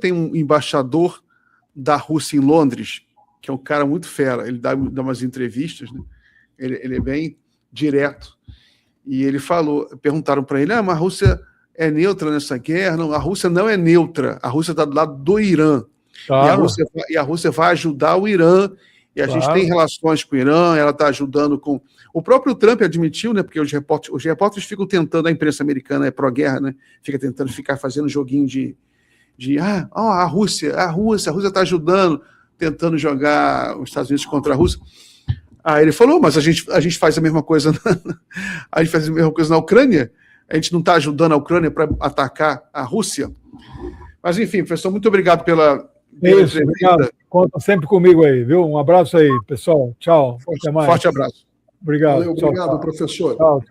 tem um embaixador da Rússia em Londres, que é um cara muito fera. Ele dá umas entrevistas, né? Ele é bem direto. E ele perguntaram para ele, mas a Rússia é neutra nessa guerra? Não, a Rússia não é neutra. A Rússia está do lado do Irã. Claro. E a Rússia vai ajudar o Irã. E a gente tem relações com o Irã, ela está ajudando com... O próprio Trump admitiu, né, porque os repórteres ficam tentando, a imprensa americana é pró-guerra, né, fica tentando fazendo joguinho a Rússia está ajudando, tentando jogar os Estados Unidos contra a Rússia. Aí ele falou, mas a gente faz a mesma coisa na Ucrânia, a gente não está ajudando a Ucrânia para atacar a Rússia. Mas enfim, professor, muito obrigado pela entrevista. Obrigado. Conta sempre comigo aí, viu? Um abraço aí, pessoal. Tchau. Forte abraço. Obrigado. Valeu, obrigado, professor. Tchau.